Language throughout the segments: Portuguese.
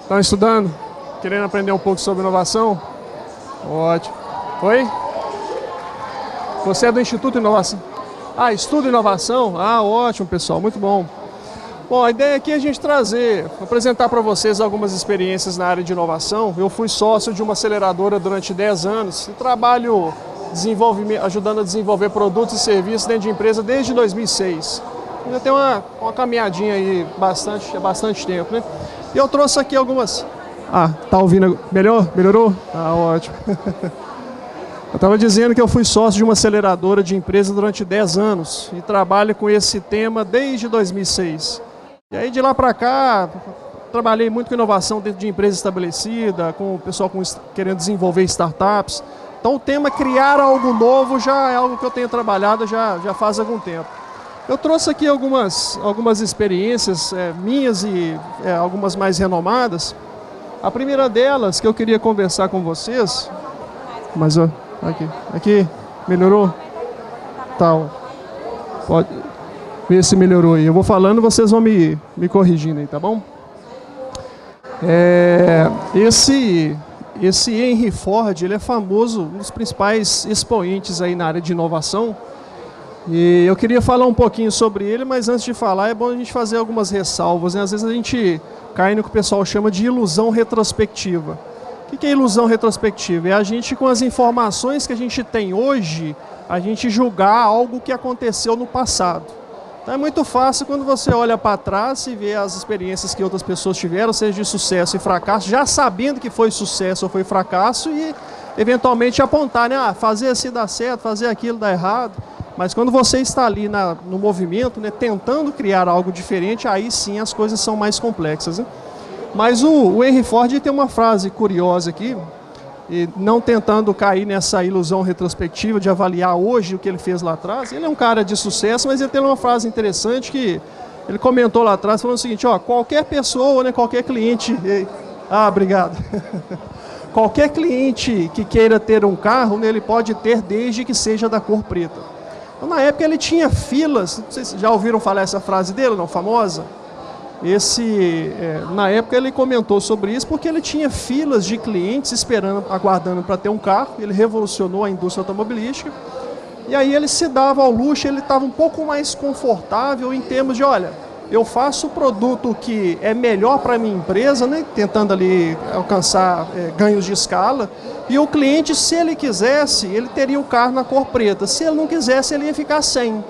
Estão estudando? Querendo aprender um pouco sobre inovação? Ótimo. Oi? Você é do Instituto Inovação? Ah, estuda inovação? Ah, ótimo, pessoal, muito bom. Bom, a ideia aqui é a gente apresentar para vocês algumas experiências na área de inovação. Eu fui sócio de uma aceleradora durante 10 anos e trabalho ajudando a desenvolver produtos e serviços dentro de empresa desde 2006. Já tem uma caminhadinha aí há bastante tempo, né? E eu trouxe aqui algumas... Ah, tá ouvindo? Melhorou? Ah, ótimo. Eu estava dizendo que eu fui sócio de uma aceleradora de empresa durante 10 anos e trabalho com esse tema desde 2006. E aí de lá para cá, trabalhei muito com inovação dentro de empresa estabelecida, com o pessoal querendo desenvolver startups. Então o tema criar algo novo já é algo que eu tenho trabalhado já faz algum tempo. Eu trouxe aqui algumas experiências minhas e algumas mais renomadas. A primeira delas que eu queria conversar com vocês, mas ó, aqui, melhorou? Tá, pode ver se melhorou aí. Eu vou falando, vocês vão me corrigindo aí, tá bom? Esse Henry Ford, ele é famoso, um dos principais expoentes aí na área de inovação. E eu queria falar um pouquinho sobre ele, mas antes de falar é bom a gente fazer algumas ressalvas, né? Às vezes a gente cai no que o pessoal chama de ilusão retrospectiva. O que é ilusão retrospectiva? É a gente, com as informações que a gente tem hoje, a gente julgar algo que aconteceu no passado. Então é muito fácil quando você olha para trás e vê as experiências que outras pessoas tiveram, seja de sucesso e fracasso, já sabendo que foi sucesso ou foi fracasso e eventualmente apontar, né? Fazer assim dá certo, fazer aquilo dá errado. Mas quando você está ali no movimento, né, tentando criar algo diferente, aí sim as coisas são mais complexas, né? Mas o Henry Ford tem uma frase curiosa aqui, e não tentando cair nessa ilusão retrospectiva de avaliar hoje o que ele fez lá atrás. Ele é um cara de sucesso, mas ele tem uma frase interessante que ele comentou lá atrás, falando o seguinte, ó, qualquer pessoa, né, qualquer cliente... Ah, obrigado. Qualquer cliente que queira ter um carro, né, ele pode ter desde que seja da cor preta. Então, na época ele tinha filas, não sei se já ouviram falar essa frase dele, não, famosa? Na época ele comentou sobre isso porque ele tinha filas de clientes aguardando para ter um carro. Ele revolucionou a indústria automobilística. E aí ele se dava ao luxo, ele estava um pouco mais confortável em termos de, olha, eu faço o produto que é melhor para a minha empresa, né, tentando ali alcançar ganhos de escala. E o cliente, se ele quisesse, ele teria o carro na cor preta. Se ele não quisesse, ele ia ficar sem.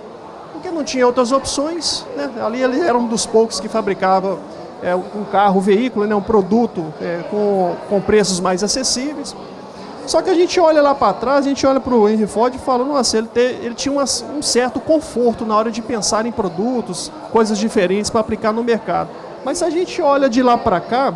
Porque não tinha outras opções, né? Ali ele era um dos poucos que fabricava um carro, um veículo, né? Um produto com preços mais acessíveis. Só que a gente olha lá para trás, a gente olha para o Henry Ford e fala, nossa, ele tinha um certo conforto na hora de pensar em produtos, coisas diferentes para aplicar no mercado. Mas se a gente olha de lá para cá,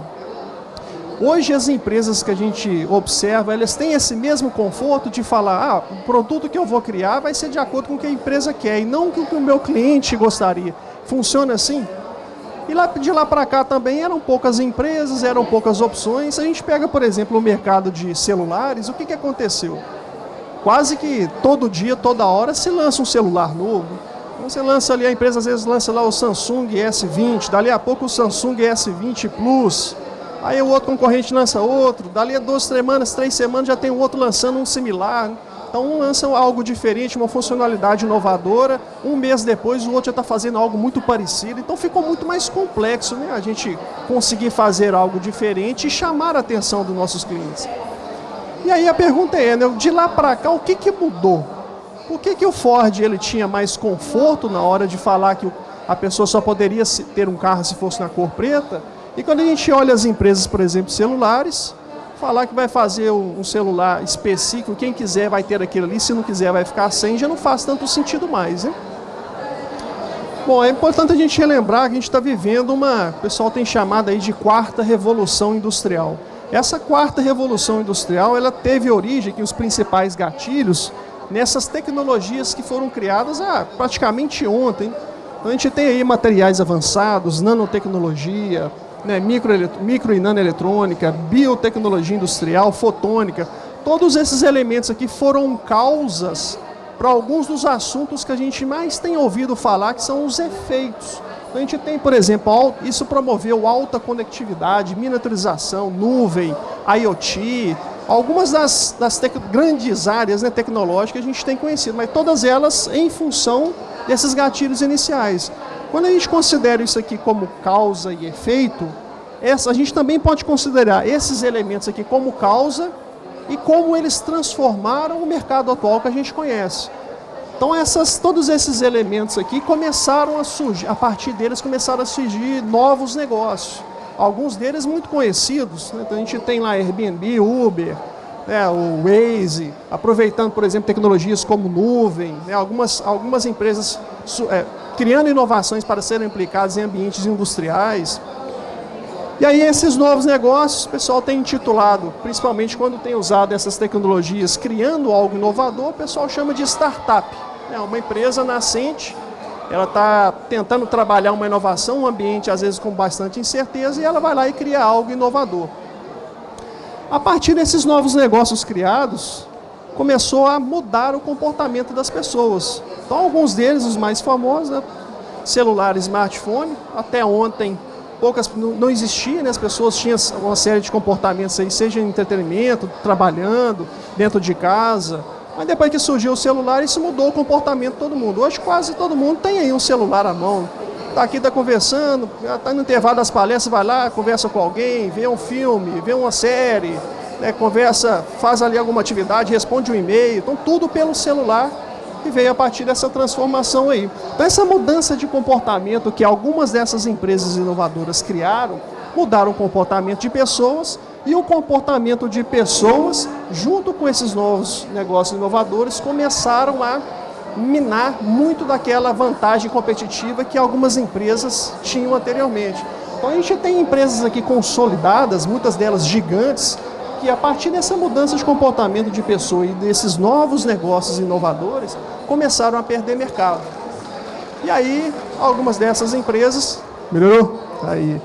hoje as empresas que a gente observa, elas têm esse mesmo conforto de falar, o produto que eu vou criar vai ser de acordo com o que a empresa quer e não com o que o meu cliente gostaria. Funciona assim? E de lá para cá também eram poucas empresas, eram poucas opções. A gente pega, por exemplo, o mercado de celulares, o que aconteceu? Quase que todo dia, toda hora, se lança um celular novo. Então você lança ali, a empresa às vezes lança lá o Samsung S20, dali a pouco o Samsung S20 Plus. Aí o outro concorrente lança outro, dali a 2 semanas, 3 semanas já tem o outro lançando um similar. Então um lança algo diferente, uma funcionalidade inovadora, um mês depois o outro já está fazendo algo muito parecido. Então ficou muito mais complexo, né, a gente conseguir fazer algo diferente e chamar a atenção dos nossos clientes. E aí a pergunta é, né, de lá para cá, o que mudou? Por que o Ford ele tinha mais conforto na hora de falar que a pessoa só poderia ter um carro se fosse na cor preta? E quando a gente olha as empresas, por exemplo, celulares, falar que vai fazer um celular específico, quem quiser vai ter aquilo ali, se não quiser vai ficar sem, já não faz tanto sentido mais, né? Bom, é importante a gente relembrar que a gente está vivendo o pessoal tem chamado aí de quarta revolução industrial. Essa quarta revolução industrial, ela teve origem, que os principais gatilhos, nessas tecnologias que foram criadas praticamente ontem. Então, a gente tem aí materiais avançados, nanotecnologia, né, micro e nanoeletrônica, biotecnologia industrial, fotônica. Todos esses elementos aqui foram causas para alguns dos assuntos que a gente mais tem ouvido falar, que são os efeitos. A gente tem, por exemplo, isso promoveu alta conectividade, miniaturização, nuvem, IoT, algumas das grandes áreas, né, tecnológicas que a gente tem conhecido, mas todas elas em função desses gatilhos iniciais. Quando a gente considera isso aqui como causa e efeito, a gente também pode considerar esses elementos aqui como causa e como eles transformaram o mercado atual que a gente conhece. Então todos esses elementos aqui começaram a surgir, a partir deles começaram a surgir novos negócios. Alguns deles muito conhecidos, né? Então a gente tem lá Airbnb, Uber, né? O Waze, aproveitando, por exemplo, tecnologias como nuvem, né? Algumas empresas criando inovações para serem aplicadas em ambientes industriais. E aí esses novos negócios, o pessoal tem intitulado, principalmente quando tem usado essas tecnologias, criando algo inovador, o pessoal chama de startup. É uma empresa nascente, ela está tentando trabalhar uma inovação, um ambiente às vezes com bastante incerteza, e ela vai lá e cria algo inovador. A partir desses novos negócios criados, começou a mudar o comportamento das pessoas. Então alguns deles, os mais famosos, né? Celular, smartphone, até ontem não existia, né? As pessoas tinham uma série de comportamentos aí, seja em entretenimento, trabalhando, dentro de casa. Mas depois que surgiu o celular, isso mudou o comportamento de todo mundo. Hoje quase todo mundo tem aí um celular à mão. Está aqui, está conversando, está no intervalo das palestras, vai lá, conversa com alguém, vê um filme, vê uma série, né? Conversa, faz ali alguma atividade, responde um e-mail. Então tudo pelo celular. E veio a partir dessa transformação aí. Então essa mudança de comportamento que algumas dessas empresas inovadoras criaram, mudaram o comportamento de pessoas, e o comportamento de pessoas, junto com esses novos negócios inovadores, começaram a minar muito daquela vantagem competitiva que algumas empresas tinham anteriormente. Então a gente tem empresas aqui consolidadas, muitas delas gigantes, que a partir dessa mudança de comportamento de pessoa e desses novos negócios inovadores, começaram a perder mercado. E aí, algumas dessas empresas... Melhorou? Aí,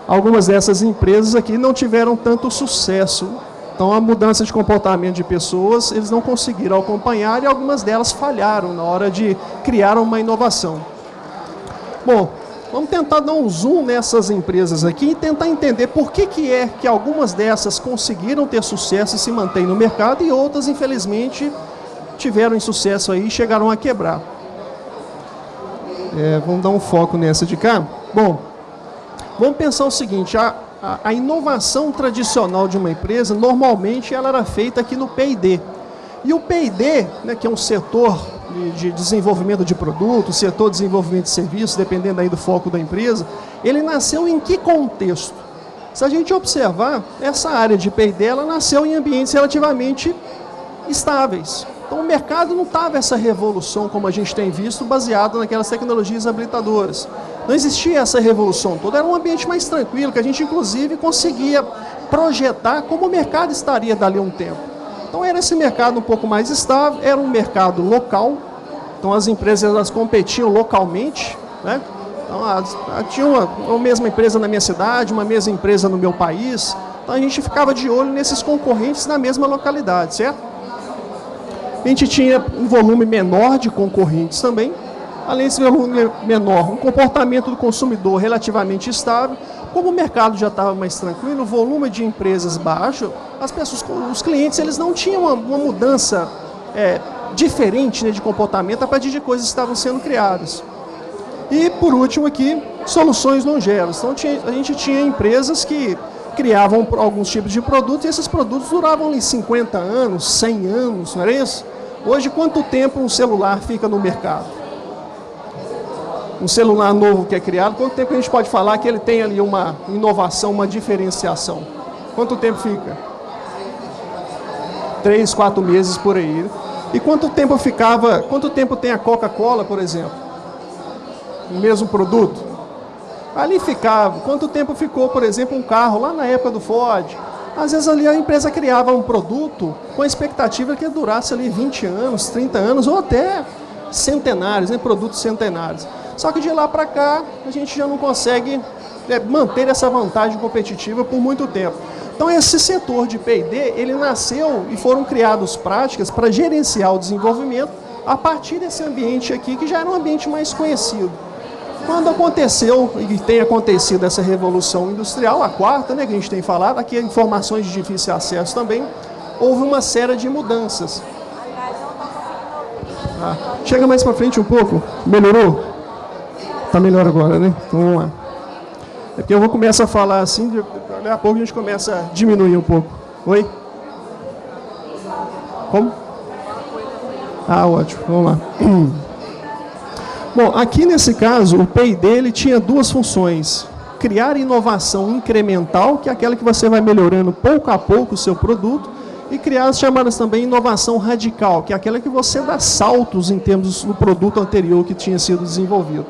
algumas dessas empresas aqui não tiveram tanto sucesso. Então, a mudança de comportamento de pessoas, eles não conseguiram acompanhar, e algumas delas falharam na hora de criar uma inovação. Bom, vamos tentar dar um zoom nessas empresas aqui e tentar entender por que é que algumas dessas conseguiram ter sucesso e se mantêm no mercado, e outras, infelizmente, tiveram insucesso aí e chegaram a quebrar. Vamos dar um foco nessa de cá. Bom, vamos pensar o seguinte, a inovação tradicional de uma empresa, normalmente ela era feita aqui no P&D. E o P&D, né, que é um setor de desenvolvimento de produtos, setor de desenvolvimento de serviços, dependendo aí do foco da empresa, ele nasceu em que contexto? Se a gente observar, essa área de P&D, ela nasceu em ambientes relativamente estáveis. Então o mercado não estava essa revolução, como a gente tem visto, baseado naquelas tecnologias habilitadoras. Não existia essa revolução toda, era um ambiente mais tranquilo, que a gente inclusive conseguia projetar como o mercado estaria dali a um tempo. Então era esse mercado um pouco mais estável, era um mercado local, então as empresas elas competiam localmente, né? Então tinha uma mesma empresa na minha cidade, uma mesma empresa no meu país, então a gente ficava de olho nesses concorrentes na mesma localidade, certo? A gente tinha um volume menor de concorrentes também, além desse volume menor, um comportamento do consumidor relativamente estável. Como o mercado já estava mais tranquilo, o volume de empresas baixo, os clientes eles não tinham uma mudança diferente, né, de comportamento a partir de coisas que estavam sendo criadas. E, por último aqui, soluções longevas. Então, a gente tinha empresas que criavam alguns tipos de produtos, e esses produtos duravam ali 50 anos, 100 anos, não era isso? Hoje, quanto tempo um celular fica no mercado? Um celular novo que é criado, quanto tempo a gente pode falar que ele tem ali uma inovação, uma diferenciação? Quanto tempo fica? 3, 4 meses por aí. E quanto tempo tem a Coca-Cola, por exemplo? O mesmo produto? Ali ficava. Quanto tempo ficou, por exemplo, um carro lá na época do Ford? Às vezes ali a empresa criava um produto com a expectativa que durasse ali 20 anos, 30 anos ou até centenários, né? Produtos centenários. Só que de lá para cá a gente já não consegue manter essa vantagem competitiva por muito tempo. Então esse setor de P&D, ele nasceu e foram criadas práticas para gerenciar o desenvolvimento a partir desse ambiente aqui, que já era um ambiente mais conhecido. Quando aconteceu, e tem acontecido essa revolução industrial, a quarta, né, que a gente tem falado, aqui informações de difícil acesso também, houve uma série de mudanças. Chega mais para frente um pouco. Melhorou? Tá melhor agora, né? Então vamos lá. É porque eu vou começar a falar assim, daqui a pouco a gente começa a diminuir um pouco. Oi? Como? Ah, ótimo. Vamos lá. Bom, aqui nesse caso, o P&D ele tinha duas funções. Criar inovação incremental, que é aquela que você vai melhorando pouco a pouco o seu produto, e criar as chamadas também inovação radical, que é aquela que você dá saltos em termos do produto anterior que tinha sido desenvolvido.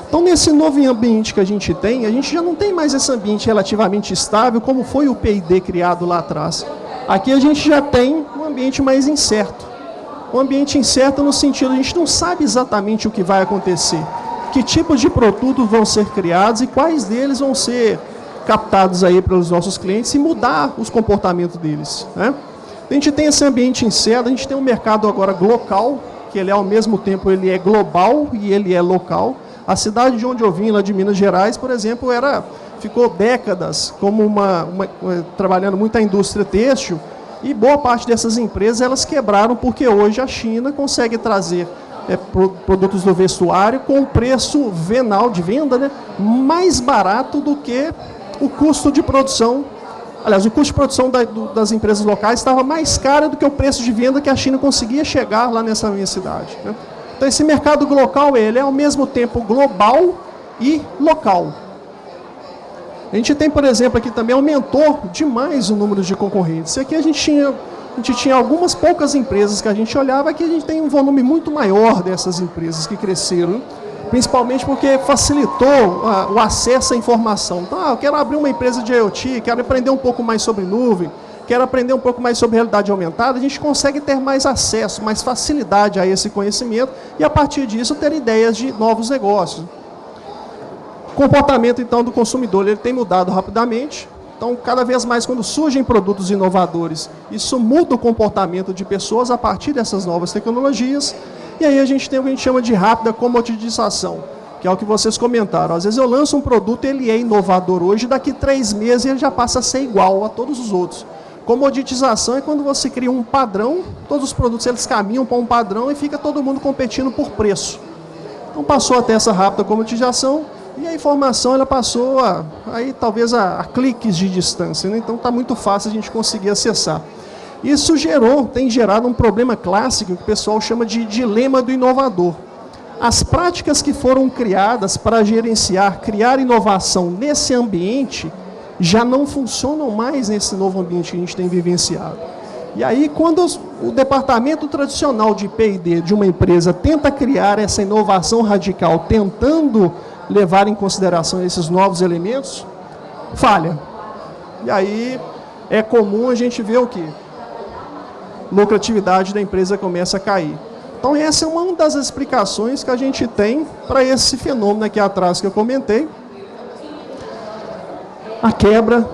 Então, nesse novo ambiente que a gente já não tem mais esse ambiente relativamente estável, como foi o P&D criado lá atrás. Aqui a gente já tem um ambiente mais incerto. Um ambiente incerto no sentido, a gente não sabe exatamente o que vai acontecer. Que tipos de produtos vão ser criados e quais deles vão ser captados aí pelos nossos clientes e mudar os comportamentos deles, né? A gente tem esse ambiente incerto, a gente tem um mercado agora local, que ele ao mesmo tempo ele é global e ele é local. A cidade de onde eu vim, lá de Minas Gerais, por exemplo, ficou décadas como trabalhando muito a indústria têxtil, e boa parte dessas empresas elas quebraram porque hoje a China consegue trazer produtos do vestuário com um preço venal de venda, né, mais barato do que o custo de produção. Aliás, o custo de produção das empresas locais estava mais caro do que o preço de venda que a China conseguia chegar lá nessa minha cidade, né? Então, esse mercado local, ele é ao mesmo tempo global e local. A gente tem, por exemplo, aqui também aumentou demais o número de concorrentes. Aqui a gente tinha algumas poucas empresas que a gente olhava, aqui a gente tem um volume muito maior dessas empresas que cresceram, principalmente porque facilitou o acesso à informação. Então, eu quero abrir uma empresa de IoT, quero aprender um pouco mais sobre nuvem, quero aprender um pouco mais sobre realidade aumentada, a gente consegue ter mais acesso, mais facilidade a esse conhecimento e, a partir disso, ter ideias de novos negócios. O comportamento, então, do consumidor ele tem mudado rapidamente. Então, cada vez mais, quando surgem produtos inovadores, isso muda o comportamento de pessoas a partir dessas novas tecnologias. E aí a gente tem o que a gente chama de rápida comoditização, que é o que vocês comentaram. Às vezes eu lanço um produto, ele é inovador hoje, daqui 3 meses ele já passa a ser igual a todos os outros. Comoditização é quando você cria um padrão, todos os produtos eles caminham para um padrão e fica todo mundo competindo por preço. Então passou até essa rápida comoditização e a informação ela passou talvez a cliques de distância, né? Então está muito fácil a gente conseguir acessar. Isso tem gerado um problema clássico que o pessoal chama de dilema do inovador. As práticas que foram criadas para criar inovação nesse ambiente, já não funcionam mais nesse novo ambiente que a gente tem vivenciado. E aí, quando o departamento tradicional de P&D de uma empresa tenta criar essa inovação radical, tentando levar em consideração esses novos elementos, falha. E aí, é comum a gente ver o quê? Lucratividade da empresa começa a cair. Então, essa é uma das explicações que a gente tem para esse fenômeno aqui atrás que eu comentei, a quebra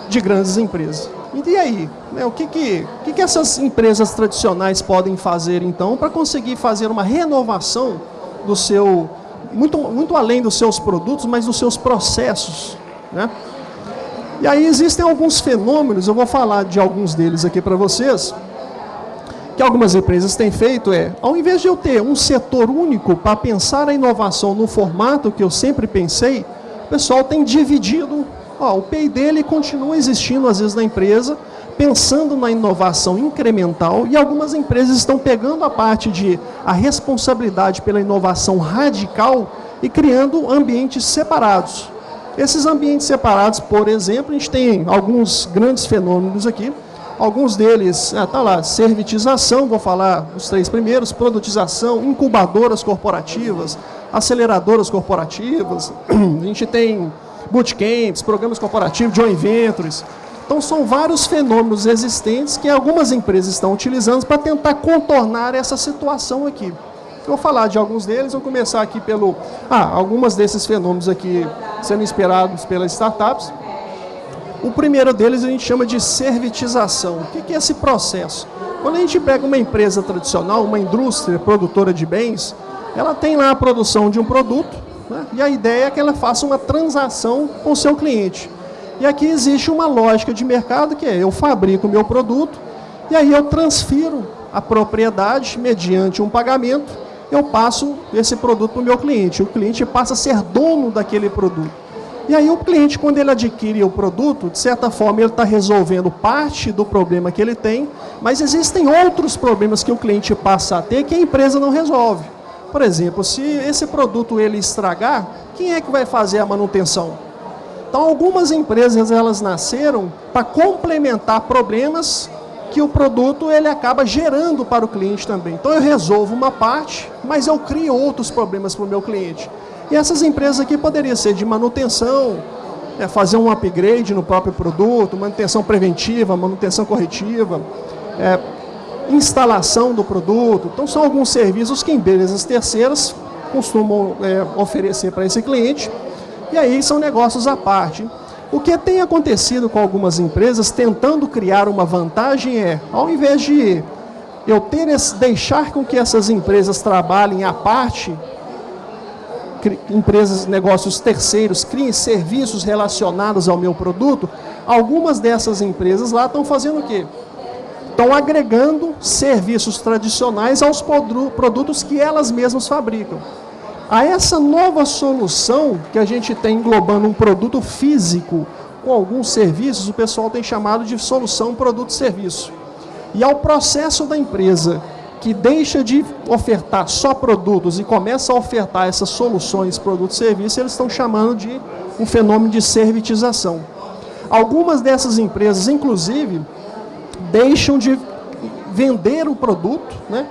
de grandes empresas. E aí, né, o que essas empresas tradicionais podem fazer, então, para conseguir fazer uma renovação do seu, muito além dos seus produtos, mas dos seus processos, né? E aí existem alguns fenômenos, eu vou falar de alguns deles aqui para vocês, que algumas empresas têm feito ao invés de eu ter um setor único para pensar a inovação no formato que eu sempre pensei, o pessoal tem dividido. O P&D ele continua existindo às vezes na empresa, pensando na inovação incremental, e algumas empresas estão pegando a responsabilidade pela inovação radical e criando ambientes separados. Esses ambientes separados, por exemplo, a gente tem alguns grandes fenômenos aqui. Alguns deles, está lá, servitização, vou falar os 3 primeiros, produtização, incubadoras corporativas, aceleradoras corporativas, a gente tem bootcamps, programas corporativos, joint ventures. Então, são vários fenômenos existentes que algumas empresas estão utilizando para tentar contornar essa situação aqui. Eu vou falar de alguns deles, vou começar aqui algumas desses fenômenos aqui sendo esperados pelas startups. O primeiro deles a gente chama de servitização. O que é esse processo? Quando a gente pega uma empresa tradicional, uma indústria produtora de bens, ela tem lá a produção de um produto, né? E a ideia é que ela faça uma transação com o seu cliente. E aqui existe uma lógica de mercado que é, eu fabrico o meu produto e aí eu transfiro a propriedade mediante um pagamento, eu passo esse produto para o meu cliente. O cliente passa a ser dono daquele produto. E aí o cliente, quando ele adquire o produto, de certa forma ele está resolvendo parte do problema que ele tem, mas existem outros problemas que o cliente passa a ter que a empresa não resolve. Por exemplo, se esse produto ele estragar, quem é que vai fazer a manutenção? Então algumas empresas elas nasceram para complementar problemas que o produto ele acaba gerando para o cliente também. Então eu resolvo uma parte, mas eu crio outros problemas para o meu cliente. E essas empresas aqui poderiam ser de manutenção, fazer um upgrade no próprio produto, manutenção preventiva, manutenção corretiva, instalação do produto. Então são alguns serviços que empresas terceiras costumam oferecer para esse cliente, e aí são negócios à parte. O que tem acontecido com algumas empresas tentando criar uma vantagem ao invés de eu deixar com que essas empresas trabalhem à parte, empresas, negócios terceiros, criem serviços relacionados ao meu produto, algumas dessas empresas lá estão fazendo o quê? Estão agregando serviços tradicionais aos produtos que elas mesmas fabricam. A essa nova solução que a gente tem englobando um produto físico com alguns serviços, o pessoal tem chamado de solução produto-serviço. E ao processo da empresa que deixa de ofertar só produtos e começa a ofertar essas soluções produto-serviço, eles estão chamando de um fenômeno de servitização. Algumas dessas empresas, inclusive, deixam de vender o produto, né?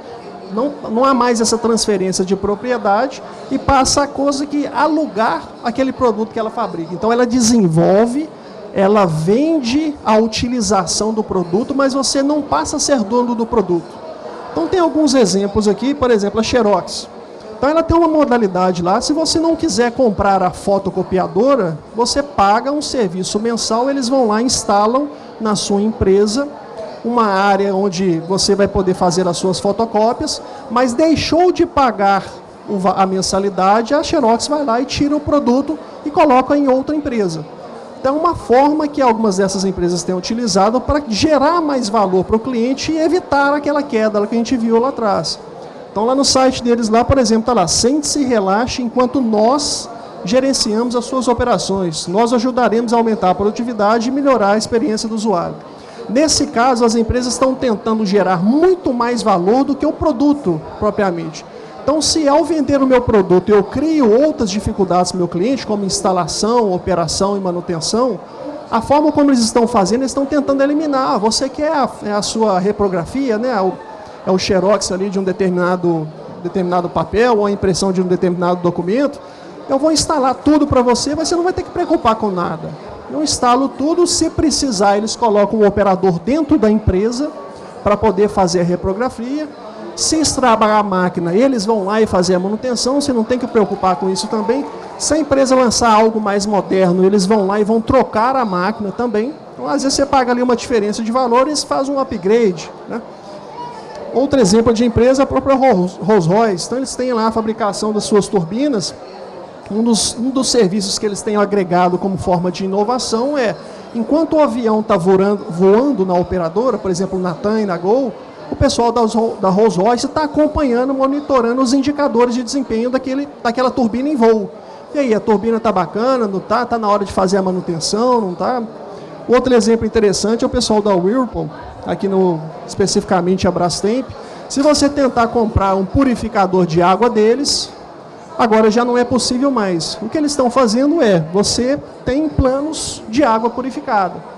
Não há mais essa transferência de propriedade e passa a coisa que alugar aquele produto que ela fabrica. Então ela desenvolve, ela vende a utilização do produto, mas você não passa a ser dono do produto. Então tem alguns exemplos aqui, por exemplo, a Xerox. Então ela tem uma modalidade lá, se você não quiser comprar a fotocopiadora, você paga um serviço mensal, eles vão lá e instalam na sua empresa uma área onde você vai poder fazer as suas fotocópias, mas deixou de pagar a mensalidade, a Xerox vai lá e tira o produto e coloca em outra empresa. Então é uma forma que algumas dessas empresas têm utilizado para gerar mais valor para o cliente e evitar aquela queda que a gente viu lá atrás. Então lá no site deles, lá, por exemplo, está lá, sente-se e relaxe enquanto nós gerenciamos as suas operações. Nós ajudaremos a aumentar a produtividade e melhorar a experiência do usuário. Nesse caso, as empresas estão tentando gerar muito mais valor do que o produto propriamente. Então, se ao vender o meu produto eu crio outras dificuldades para o meu cliente, como instalação, operação e manutenção, a forma como eles estão fazendo, eles estão tentando eliminar. Você quer a sua reprografia, né? É o xerox ali de um determinado papel ou a impressão de um determinado documento, eu vou instalar tudo para você, mas você não vai ter que preocupar com nada. Eu instalo tudo, se precisar, eles colocam um operador dentro da empresa para poder fazer a reprografia. Se estragar a máquina, eles vão lá e fazer a manutenção, você não tem que preocupar com isso também. Se a empresa lançar algo mais moderno, eles vão lá e vão trocar a máquina também. Então, às vezes você paga ali uma diferença de valor e eles fazem um upgrade, né? Outro exemplo de empresa é a própria Rolls-Royce. Então eles têm lá a fabricação das suas turbinas. Um dos serviços que eles têm agregado como forma de inovação é, enquanto o avião está voando na operadora, por exemplo, na TAM e na Gol, o pessoal da Rolls-Royce está acompanhando, monitorando os indicadores de desempenho daquela turbina em voo. E aí, a turbina está bacana, não está? Está na hora de fazer a manutenção, não está? Outro exemplo interessante é o pessoal da Whirlpool, aqui especificamente a Brastemp. Se você tentar comprar um purificador de água deles, agora já não é possível mais. O que eles estão fazendo você tem planos de água purificada.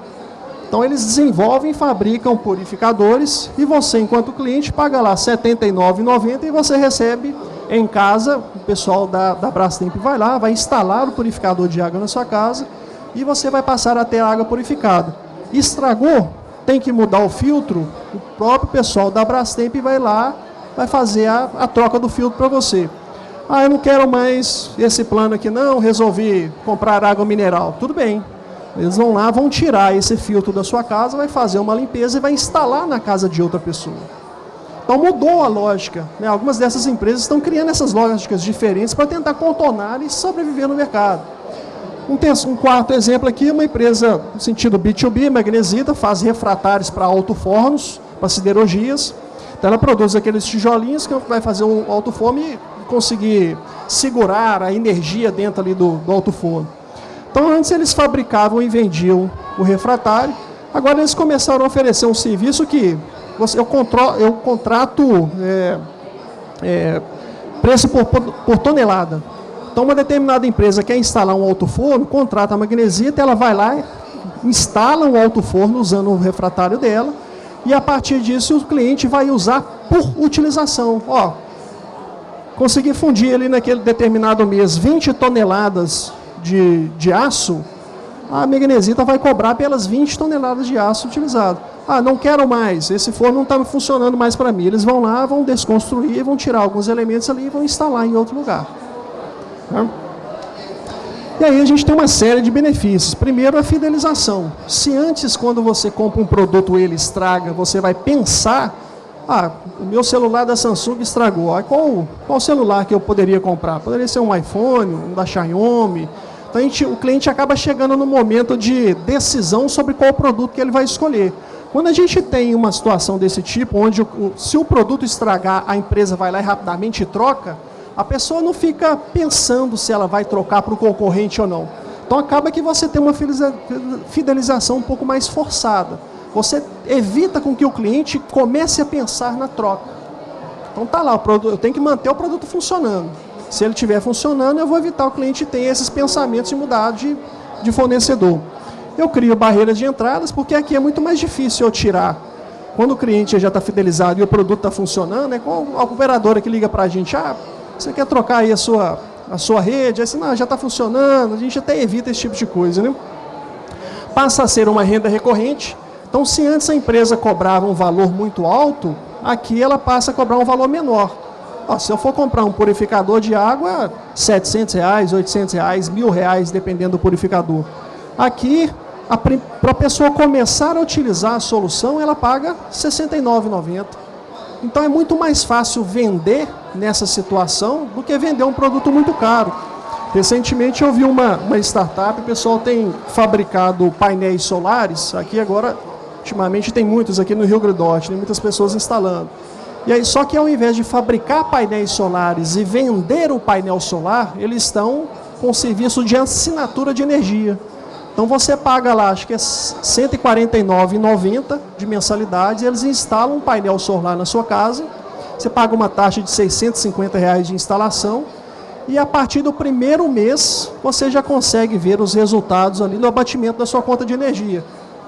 Então eles desenvolvem e fabricam purificadores e você, enquanto cliente, paga lá R$ 79,90 e você recebe em casa. O pessoal da Brastemp vai lá, vai instalar o purificador de água na sua casa e você vai passar a ter água purificada. Estragou? Tem que mudar o filtro? O próprio pessoal da Brastemp vai lá, vai fazer a troca do filtro para você. Eu não quero mais esse plano aqui não, resolvi comprar água mineral. Tudo bem. Eles vão lá, vão tirar esse filtro da sua casa, vai fazer uma limpeza e vai instalar na casa de outra pessoa. Então mudou a lógica, né? Algumas dessas empresas estão criando essas lógicas diferentes para tentar contornar e sobreviver no mercado. Um quarto exemplo aqui, uma empresa no sentido B2B, Magnesita, faz refratários para alto-fornos, para siderurgias. Então ela produz aqueles tijolinhos que vai fazer o alto-forno e conseguir segurar a energia dentro ali do alto-forno. Então antes eles fabricavam e vendiam o refratário, agora eles começaram a oferecer um serviço que eu contrato preço por tonelada. Então uma determinada empresa quer instalar um alto-forno, contrata a Magnesita, ela vai lá, instala um alto-forno usando o refratário dela, e a partir disso o cliente vai usar por utilização. Ó, consegui fundir ali naquele determinado mês 20 toneladas de aço, a Magnesita vai cobrar pelas 20 toneladas de aço utilizado. Ah, não quero mais, esse forno não está funcionando mais para mim. Eles vão lá, vão desconstruir, vão tirar alguns elementos ali e vão instalar em outro lugar. E aí a gente tem uma série de benefícios. Primeiro, a fidelização. Se antes, quando você compra um produto e ele estraga, você vai pensar, o meu celular da Samsung estragou. Qual celular que eu poderia comprar? Poderia ser um iPhone, um da Xiaomi. Então o cliente acaba chegando no momento de decisão sobre qual produto que ele vai escolher. Quando a gente tem uma situação desse tipo, onde se o produto estragar, a empresa vai lá e rapidamente troca, a pessoa não fica pensando se ela vai trocar para o concorrente ou não. Então acaba que você tem uma fidelização um pouco mais forçada. Você evita com que o cliente comece a pensar na troca. Então tá lá, eu tenho que manter o produto funcionando. Se ele estiver funcionando, eu vou evitar o cliente ter esses pensamentos de mudar de fornecedor. Eu crio barreiras de entradas, porque aqui é muito mais difícil eu tirar. Quando o cliente já está fidelizado e o produto está funcionando, é com a operadora que liga para a gente, você quer trocar aí a sua rede? Assim, não, já está funcionando, a gente até evita esse tipo de coisa, né? Passa a ser uma renda recorrente. Então, se antes a empresa cobrava um valor muito alto, aqui ela passa a cobrar um valor menor. Se eu for comprar um purificador de água, R$700, R$800, R$1.000, dependendo do purificador. Aqui, para a pessoa começar a utilizar a solução, ela paga R$ 69,90. Então é muito mais fácil vender nessa situação do que vender um produto muito caro. Recentemente eu vi uma startup, o pessoal tem fabricado painéis solares, aqui agora, ultimamente tem muitos aqui no Rio Grande do Norte, tem muitas pessoas instalando. E aí, só que ao invés de fabricar painéis solares e vender o painel solar, eles estão com serviço de assinatura de energia. Então você paga lá, acho que é R$ 149,90 de mensalidade, e eles instalam um painel solar na sua casa, você paga uma taxa de R$ 650 de instalação, e a partir do primeiro mês, você já consegue ver os resultados ali no abatimento da sua conta de energia.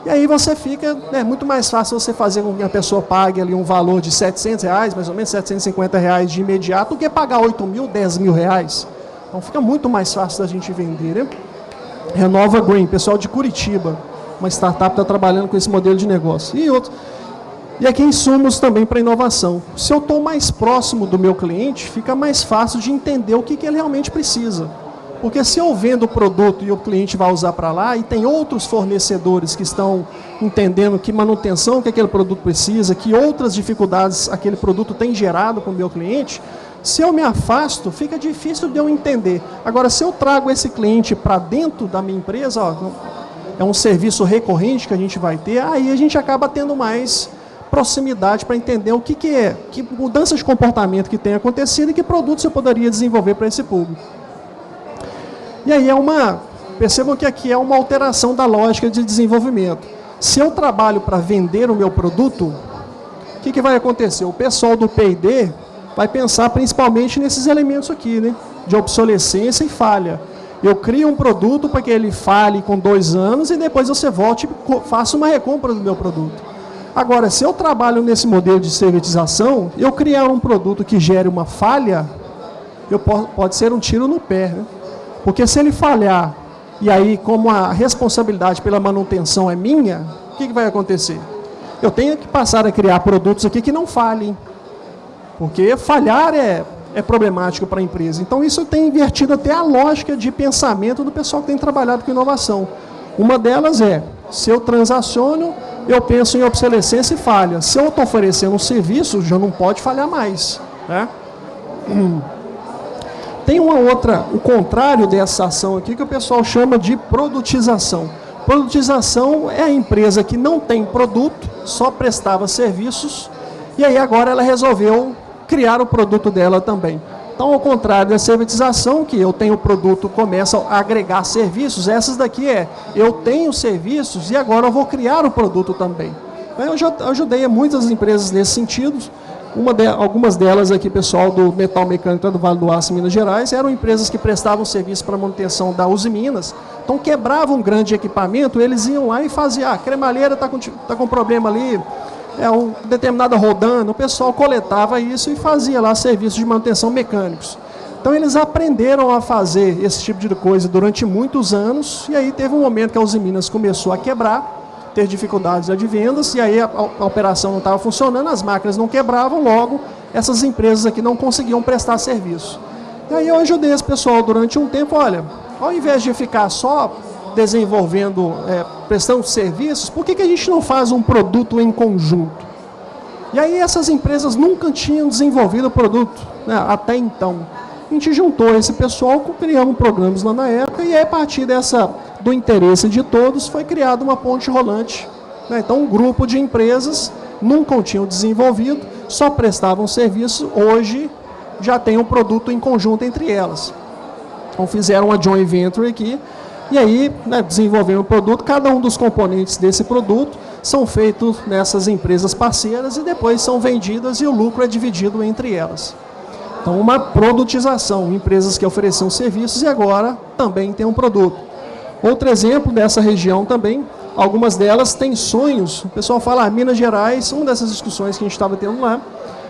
E aí você fica, muito mais fácil você fazer com que a pessoa pague ali um valor de R$ 700, mais ou menos R$ 750 de imediato, do que pagar R$8.000, R$10.000. Então fica muito mais fácil da gente vender, né? Renova Green, pessoal de Curitiba, uma startup está trabalhando com esse modelo de negócio. E aqui insumos também para inovação. Se eu estou mais próximo do meu cliente, fica mais fácil de entender o que ele realmente precisa. Porque se eu vendo o produto e o cliente vai usar para lá, e tem outros fornecedores que estão entendendo que manutenção que aquele produto precisa, que outras dificuldades aquele produto tem gerado com o meu cliente, se eu me afasto, fica difícil de eu entender. Agora, se eu trago esse cliente para dentro da minha empresa, é um serviço recorrente que a gente vai ter, aí a gente acaba tendo mais proximidade para entender o que é, que mudança de comportamento que tem acontecido e que produtos eu poderia desenvolver para esse público. E aí percebam que aqui é uma alteração da lógica de desenvolvimento. Se eu trabalho para vender o meu produto, o que vai acontecer? O pessoal do P&D vai pensar principalmente nesses elementos aqui, né? De obsolescência e falha. Eu crio um produto para que ele falhe com 2 anos e depois você volte e faça uma recompra do meu produto. Agora, se eu trabalho nesse modelo de servitização, eu criar um produto que gere uma falha, pode ser um tiro no pé, né? Porque se ele falhar, e aí como a responsabilidade pela manutenção é minha, o que vai acontecer? Eu tenho que passar a criar produtos aqui que não falhem. Porque falhar é problemático para a empresa. Então isso tem invertido até a lógica de pensamento do pessoal que tem trabalhado com inovação. Uma delas é, se eu transaciono, eu penso em obsolescência e falha. Se eu estou oferecendo um serviço, já não pode falhar mais, né? Tem uma outra, o contrário dessa ação aqui, que o pessoal chama de produtização. Produtização é a empresa que não tem produto, só prestava serviços, e aí agora ela resolveu criar o produto dela também. Então, ao contrário da servitização, que eu tenho o produto, começa a agregar serviços, essas daqui eu tenho serviços e agora eu vou criar o produto também. Eu já ajudei muitas empresas nesse sentido. Algumas delas aqui, pessoal do Metal Mecânica do Vale do Aço, em Minas Gerais, eram empresas que prestavam serviço para manutenção da Uzi Minas. Então, quebravam um grande equipamento, eles iam lá e faziam, a cremalheira está com problema ali, determinada rodando, o pessoal coletava isso e fazia lá serviços de manutenção mecânicos. Então eles aprenderam a fazer esse tipo de coisa durante muitos anos, e aí teve um momento que a Uzi Minas começou a quebrar, ter dificuldades de vendas, e aí a operação não estava funcionando, as máquinas não quebravam, logo essas empresas aqui não conseguiam prestar serviço. E aí eu ajudei esse pessoal durante um tempo, olha, ao invés de ficar só desenvolvendo, prestando serviços, por que a gente não faz um produto em conjunto? E aí essas empresas nunca tinham desenvolvido o produto, né, até então. A gente juntou esse pessoal, criamos programas lá na época, e aí, a partir do interesse de todos, foi criada uma ponte rolante, né? Então um grupo de empresas nunca tinham desenvolvido, só prestavam serviço, hoje já tem um produto em conjunto entre elas. Então fizeram uma joint venture aqui, e aí, né, desenvolveram o produto, cada um dos componentes desse produto são feitos nessas empresas parceiras e depois são vendidas e o lucro é dividido entre elas. Então, uma produtização, empresas que ofereciam serviços e agora também tem um produto. Outro exemplo dessa região também, algumas delas têm sonhos, o pessoal fala, Minas Gerais, uma dessas discussões que a gente estava tendo lá,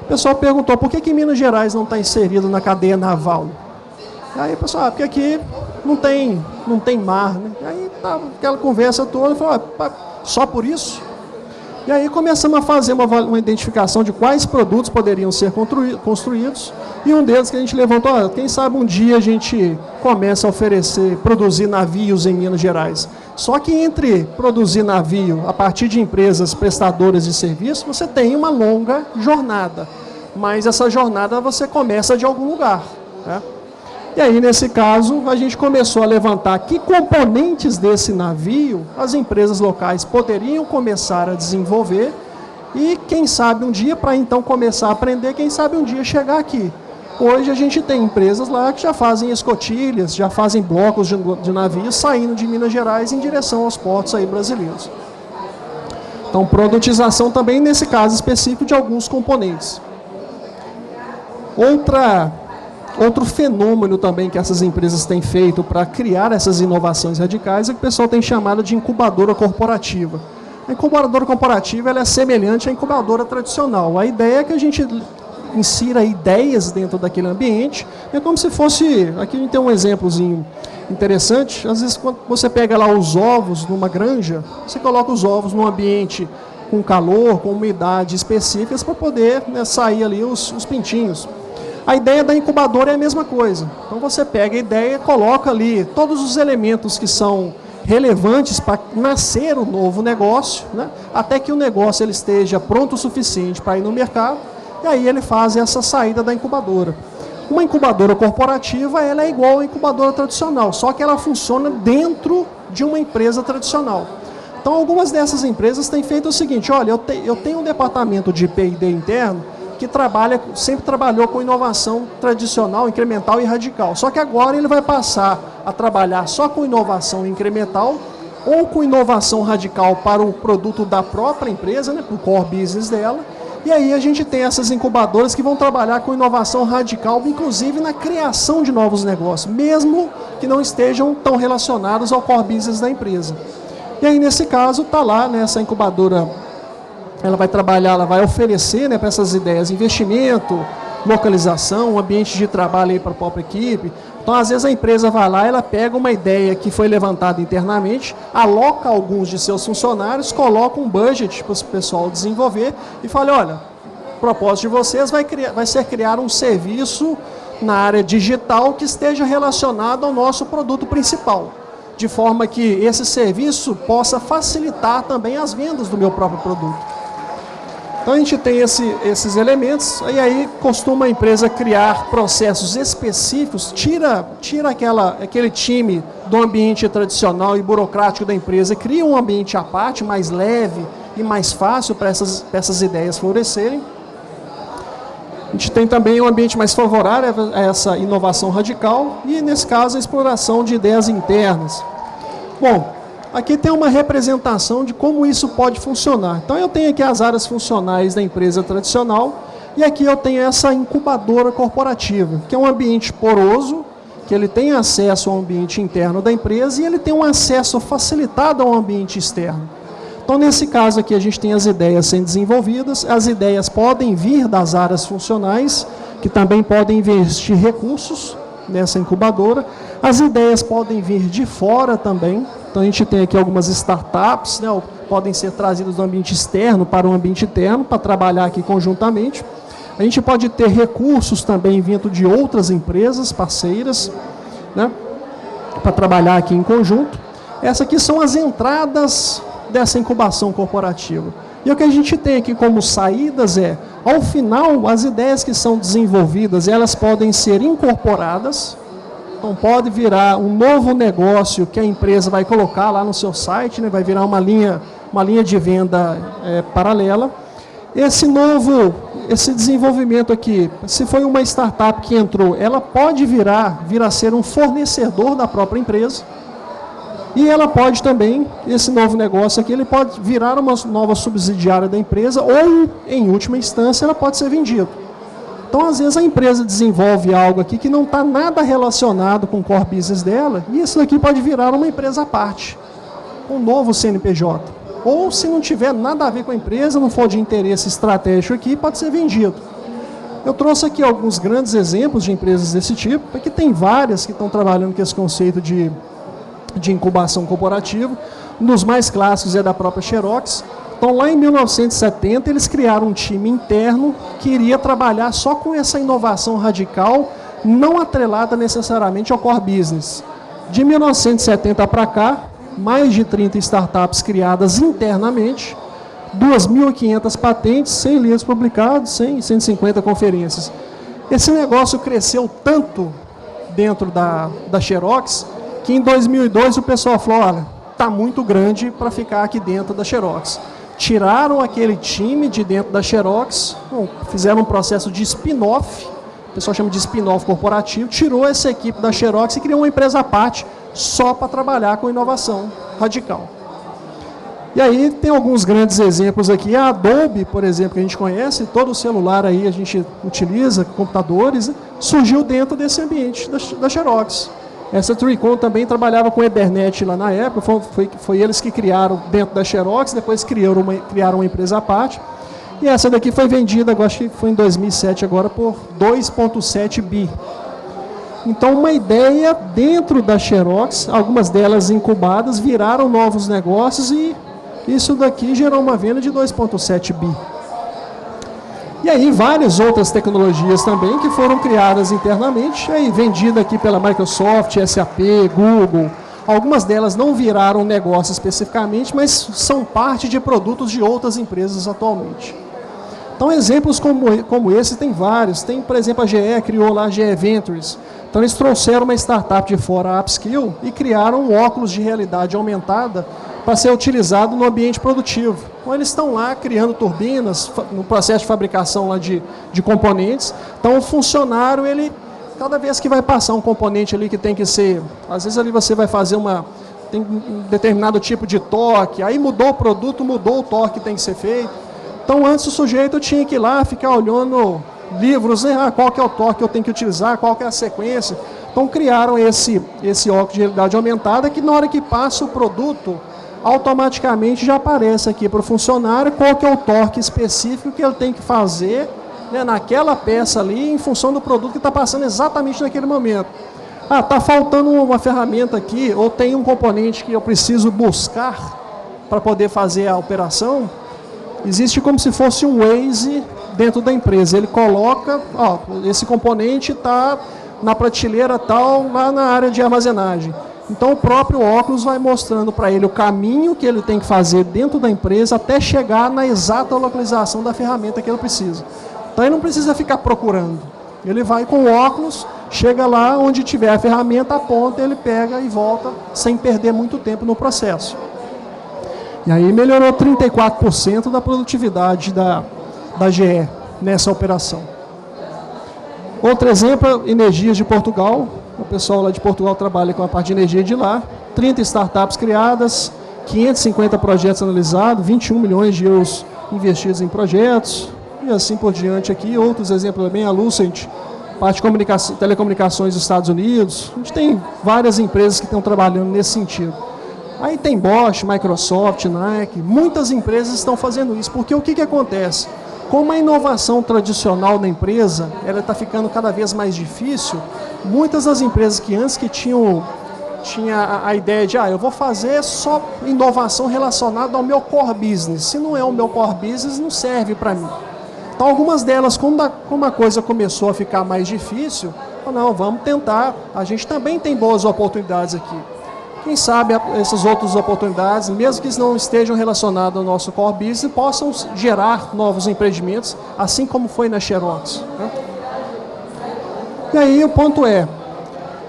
o pessoal perguntou, por que Minas Gerais não está inserido na cadeia naval? Aí o pessoal, porque aqui não tem mar, né? Aí tá aquela conversa toda, falou, só por isso? E aí começamos a fazer uma identificação de quais produtos poderiam ser construídos, e um deles que a gente levantou, quem sabe um dia a gente começa a produzir navios em Minas Gerais. Só que entre produzir navio a partir de empresas prestadoras de serviço, você tem uma longa jornada, mas essa jornada você começa de algum lugar, né? E aí, nesse caso, a gente começou a levantar que componentes desse navio as empresas locais poderiam começar a desenvolver e, quem sabe, um dia, para então começar a aprender, quem sabe um dia chegar aqui. Hoje a gente tem empresas lá que já fazem escotilhas, já fazem blocos de navios saindo de Minas Gerais em direção aos portos aí brasileiros. Então, produtização também, nesse caso específico, de alguns componentes. Outro fenômeno também que essas empresas têm feito para criar essas inovações radicais é que o pessoal tem chamado de incubadora corporativa. A incubadora corporativa ela é semelhante à incubadora tradicional. A ideia é que a gente insira ideias dentro daquele ambiente. É como se fosse... Aqui a gente tem um exemplozinho interessante. Às vezes, quando você pega lá os ovos numa granja, você coloca os ovos num ambiente com calor, com umidade específicas para poder, né, sair ali os pintinhos. A ideia da incubadora é a mesma coisa. Então você pega a ideia e coloca ali todos os elementos que são relevantes para nascer um novo negócio, né? Até que o negócio ele esteja pronto o suficiente para ir no mercado, e aí ele faz essa saída da incubadora. Uma incubadora corporativa ela é igual à incubadora tradicional, só que ela funciona dentro de uma empresa tradicional. Então algumas dessas empresas têm feito o seguinte, olha, eu tenho um departamento de P&D interno que sempre trabalhou com inovação tradicional, incremental e radical. Só que agora ele vai passar a trabalhar só com inovação incremental ou com inovação radical para o produto da própria empresa, né, para o core business dela. E aí a gente tem essas incubadoras que vão trabalhar com inovação radical, inclusive na criação de novos negócios, mesmo que não estejam tão relacionados ao core business da empresa. E aí, nesse caso, está lá, né, essa incubadora. Ela vai trabalhar, ela vai oferecer, né, para essas ideias investimento, localização, ambiente de trabalho para a própria equipe. Então, às vezes, a empresa vai lá, ela pega uma ideia que foi levantada internamente, aloca alguns de seus funcionários, coloca um budget para o pessoal desenvolver e fala, olha, o propósito de vocês vai ser criar um serviço na área digital que esteja relacionado ao nosso produto principal. de forma que esse serviço possa facilitar também as vendas do meu próprio produto. Então a gente tem esses elementos, e aí costuma a empresa criar processos específicos, tira aquele time do ambiente tradicional e burocrático da empresa, cria um ambiente à parte, mais leve e mais fácil para essas ideias florescerem. A gente tem também um ambiente mais favorável a essa inovação radical e, nesse caso, a exploração de ideias internas. Bom, aqui tem uma representação de como isso pode funcionar. Então, eu tenho aqui as áreas funcionais da empresa tradicional e aqui eu tenho essa incubadora corporativa, que é um ambiente poroso, que ele tem acesso ao ambiente interno da empresa e ele tem um acesso facilitado ao ambiente externo. Então, nesse caso aqui, a gente tem as ideias sendo desenvolvidas, as ideias podem vir das áreas funcionais, que também podem investir recursos nessa incubadora, as ideias podem vir de fora também, então a gente tem aqui algumas startups, né, podem ser trazidas do ambiente externo para o ambiente interno, para trabalhar aqui conjuntamente. A gente pode ter recursos também vindo de outras empresas parceiras, né, para trabalhar aqui em conjunto. Essas aqui são as entradas dessa incubação corporativa. E o que a gente tem aqui como saídas ao final, as ideias que são desenvolvidas, elas podem ser incorporadas, então pode virar um novo negócio que a empresa vai colocar lá no seu site, né, vai virar uma linha de venda paralela. Esse desenvolvimento aqui, se foi uma startup que entrou, ela pode vir a ser um fornecedor da própria empresa. E ela pode também, esse novo negócio aqui, ele pode virar uma nova subsidiária da empresa ou, em última instância, ela pode ser vendida. Então, às vezes, a empresa desenvolve algo aqui que não está nada relacionado com o core business dela, e isso aqui pode virar uma empresa à parte, um novo CNPJ. Ou, se não tiver nada a ver com a empresa, não for de interesse estratégico aqui, pode ser vendido. Eu trouxe aqui alguns grandes exemplos de empresas desse tipo, aqui tem várias que estão trabalhando com esse conceito de incubação corporativa. Um dos mais clássicos é da própria Xerox. Então, lá em 1970, eles criaram um time interno que iria trabalhar só com essa inovação radical, não atrelada necessariamente ao core business. De 1970 para cá, mais de 30 startups criadas internamente, 2.500 patentes, 100 livros publicados, 150 conferências. Esse negócio cresceu tanto dentro da Xerox, que em 2002 o pessoal falou, olha, está muito grande para ficar aqui dentro da Xerox. Tiraram aquele time de dentro da Xerox, fizeram um processo de spin-off, o pessoal chama de spin-off corporativo, tirou essa equipe da Xerox e criou uma empresa à parte só para trabalhar com inovação radical. E aí tem alguns grandes exemplos aqui, a Adobe, por exemplo, que a gente conhece, todo o celular aí a gente utiliza, computadores, surgiu dentro desse ambiente da Xerox. Essa Tricon também trabalhava com Ethernet lá na época, foi eles que criaram dentro da Xerox, depois criaram uma empresa à parte. E essa daqui foi vendida, acho que foi em 2007 agora, por 2,7 bi. Então, uma ideia dentro da Xerox, algumas delas incubadas, viraram novos negócios e isso daqui gerou uma venda de 2,7 bi. E aí várias outras tecnologias também que foram criadas internamente, aí vendida aqui pela Microsoft, SAP, Google. Algumas delas não viraram negócio especificamente, mas são parte de produtos de outras empresas atualmente. Então exemplos como esse tem vários. Tem, por exemplo, a GE criou lá a GE Ventures. Então eles trouxeram uma startup de fora, a Upskill, e criaram um óculos de realidade aumentada para ser utilizado no ambiente produtivo. Então eles estão lá criando turbinas, no processo de fabricação lá de componentes. Então o funcionário, cada vez que vai passar um componente ali que tem que ser, às vezes ali você vai fazer tem um determinado tipo de torque, aí mudou o produto, mudou o torque que tem que ser feito. Então antes o sujeito tinha que ir lá ficar olhando livros, né? Qual que é o torque que eu tenho que utilizar, qual que é a sequência. Então criaram esse óculos de realidade aumentada que na hora que passa o produto, automaticamente já aparece aqui para o funcionário qual que é o torque específico que ele tem que fazer, né, naquela peça ali, em função do produto que está passando exatamente naquele momento. Ah, está faltando uma ferramenta aqui, ou tem um componente que eu preciso buscar para poder fazer a operação. Existe como se fosse um Waze dentro da empresa. Ele coloca, esse componente está na prateleira tal, lá na área de armazenagem. Então o próprio óculos vai mostrando para ele o caminho que ele tem que fazer dentro da empresa até chegar na exata localização da ferramenta que ele precisa. Então ele não precisa ficar procurando. Ele vai com o óculos, chega lá onde tiver a ferramenta, aponta, ele pega e volta sem perder muito tempo no processo. E aí melhorou 34% da produtividade da GE nessa operação. Outro exemplo, Energias de Portugal. O pessoal lá de Portugal trabalha com a parte de energia de lá. 30 startups criadas, 550 projetos analisados, 21 milhões de euros investidos em projetos, e assim por diante aqui. Outros exemplos também, a Lucent, parte de telecomunicações dos Estados Unidos. A gente tem várias empresas que estão trabalhando nesse sentido. Aí tem Bosch, Microsoft, Nike, muitas empresas estão fazendo isso, porque o que acontece? Como a inovação tradicional da empresa ela está ficando cada vez mais difícil, muitas das empresas que antes que tinha a ideia de eu vou fazer só inovação relacionada ao meu core business. Se não é o meu core business, não serve para mim. Então algumas delas, como a coisa começou a ficar mais difícil, não, vamos tentar, a gente também tem boas oportunidades aqui. Quem sabe essas outras oportunidades, mesmo que não estejam relacionadas ao nosso core business, possam gerar novos empreendimentos, assim como foi na Xerox, né? E aí o ponto é,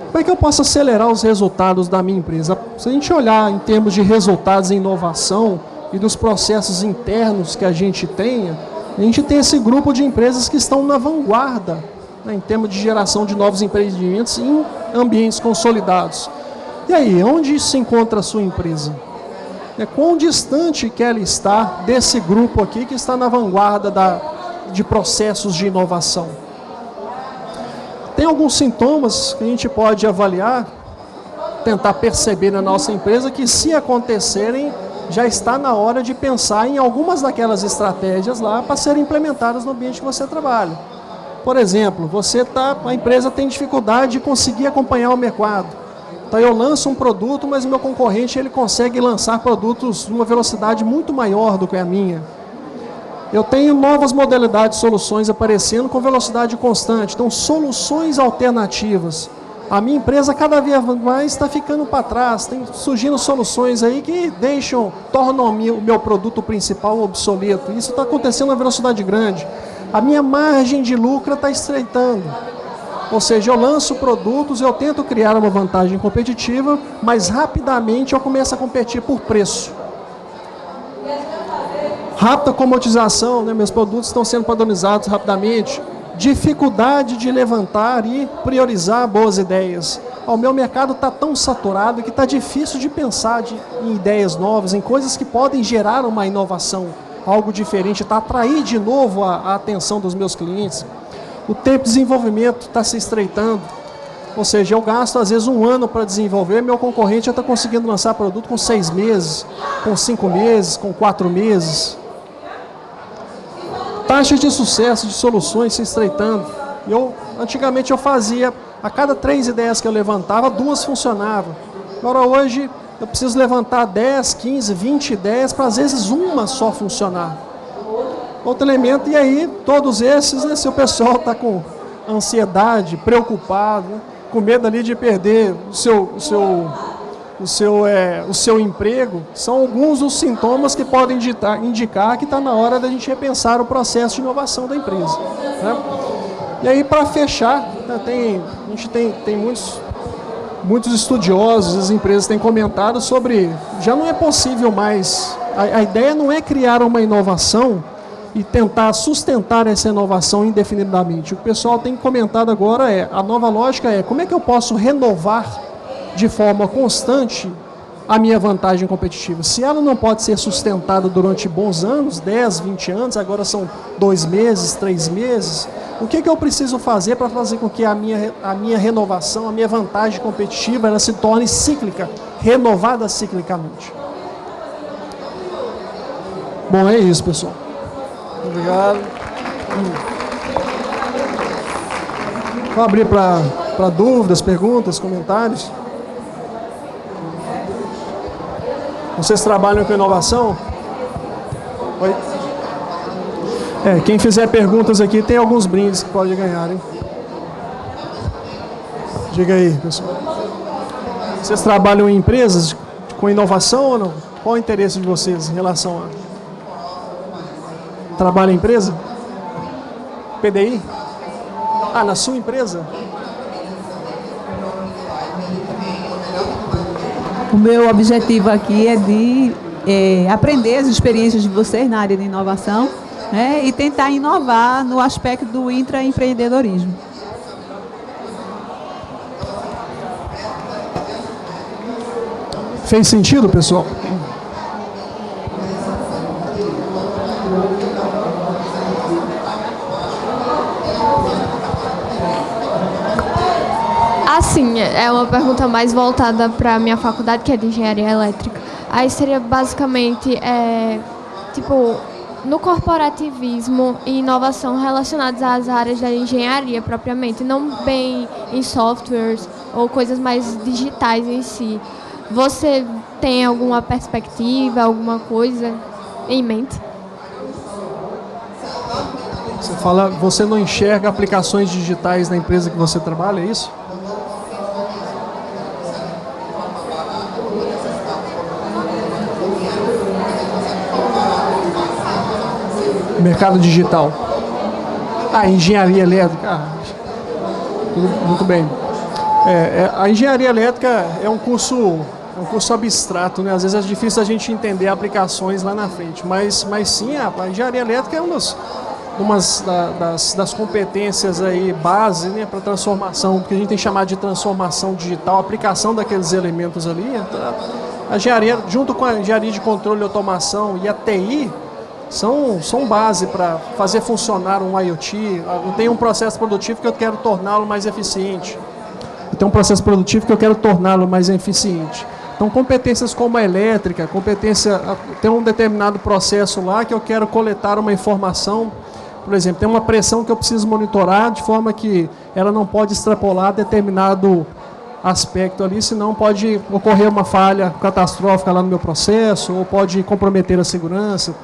como é que eu posso acelerar os resultados da minha empresa? Se a gente olhar em termos de resultados em inovação e dos processos internos que a gente tem esse grupo de empresas que estão na vanguarda, né, em termos de geração de novos empreendimentos em ambientes consolidados. E aí, onde se encontra a sua empresa? Quão distante que ela está desse grupo aqui que está na vanguarda de processos de inovação? Tem alguns sintomas que a gente pode avaliar, tentar perceber na nossa empresa que, se acontecerem, já está na hora de pensar em algumas daquelas estratégias lá para serem implementadas no ambiente que você trabalha. Por exemplo, a empresa tem dificuldade de conseguir acompanhar o mercado. Então eu lanço um produto, mas o meu concorrente ele consegue lançar produtos numa velocidade muito maior do que a minha. Eu tenho novas modalidades de soluções aparecendo com velocidade constante, então soluções alternativas. A minha empresa cada vez mais está ficando para trás, tem surgindo soluções aí que tornam o meu produto principal obsoleto. Isso está acontecendo a velocidade grande. A minha margem de lucro está estreitando. Ou seja, eu lanço produtos, eu tento criar uma vantagem competitiva, mas rapidamente eu começo a competir por preço. Rápida comodização, né? Meus produtos estão sendo padronizados rapidamente. Dificuldade de levantar e priorizar boas ideias. O meu mercado está tão saturado que está difícil de pensar em ideias novas, em coisas que podem gerar uma inovação, algo diferente, para atrair de novo a atenção dos meus clientes. O tempo de desenvolvimento está se estreitando, ou seja, eu gasto às vezes 1 ano para desenvolver, meu concorrente já está conseguindo lançar produto com 6 meses, com 5 meses, com 4 meses. Taxa de sucesso de soluções se estreitando. Antigamente eu fazia, a cada 3 ideias que eu levantava, 2 funcionavam. Agora hoje eu preciso levantar 10, 15, 20 ideias para às vezes uma só funcionar. Outro elemento, e aí todos esses, né, se o pessoal está com ansiedade, preocupado, né, com medo ali de perder o seu emprego, são alguns dos sintomas que podem indicar que está na hora da gente repensar o processo de inovação da empresa, né? E aí, para fechar, né, a gente tem muitos estudiosos, as empresas têm comentado sobre, já não é possível mais, a ideia não é criar uma inovação e tentar sustentar essa inovação indefinidamente. O que o pessoal tem comentado agora a nova lógica como é que eu posso renovar de forma constante a minha vantagem competitiva. Se ela não pode ser sustentada durante bons anos, 10, 20 anos, agora são 2 meses, 3 meses, o que eu preciso fazer para fazer com que a minha renovação, a minha vantagem competitiva, ela se torne cíclica, renovada ciclicamente? Bom, é isso, pessoal. Obrigado. Vou abrir para dúvidas, perguntas, comentários. Vocês trabalham com inovação? Oi? Quem fizer perguntas aqui tem alguns brindes que pode ganhar, hein? Diga aí, pessoal. Vocês trabalham em empresas com inovação ou não? Qual o interesse de vocês em relação a... Trabalha em empresa? PDI? Ah, na sua empresa? O meu objetivo aqui é de aprender as experiências de vocês na área de inovação, né, e tentar inovar no aspecto do intraempreendedorismo. Fez sentido, pessoal? Assim, é uma pergunta mais voltada para a minha faculdade, que é de engenharia elétrica. Aí seria basicamente, tipo, no corporativismo e inovação relacionadas às áreas da engenharia propriamente, não bem em softwares ou coisas mais digitais em si. Você tem alguma perspectiva, alguma coisa em mente? Você fala, você não enxerga aplicações digitais na empresa que você trabalha, é isso? Mercado digital. Engenharia elétrica. Muito bem. A engenharia elétrica é um curso abstrato, né? Às vezes é difícil a gente entender aplicações lá na frente, mas sim, a engenharia elétrica é uma das competências aí base, né, para transformação, que a gente tem chamado de transformação digital, a aplicação daqueles elementos ali. A engenharia, junto com a engenharia de controle e automação e a TI, são base para fazer funcionar um IoT. Eu tenho um processo produtivo que eu quero torná-lo mais eficiente. Eu tenho um processo produtivo que eu quero torná-lo mais eficiente. Então, competências como a elétrica, tem um determinado processo lá que eu quero coletar uma informação. Por exemplo, tem uma pressão que eu preciso monitorar de forma que ela não pode extrapolar determinado aspecto ali, senão pode ocorrer uma falha catastrófica lá no meu processo ou pode comprometer a segurança.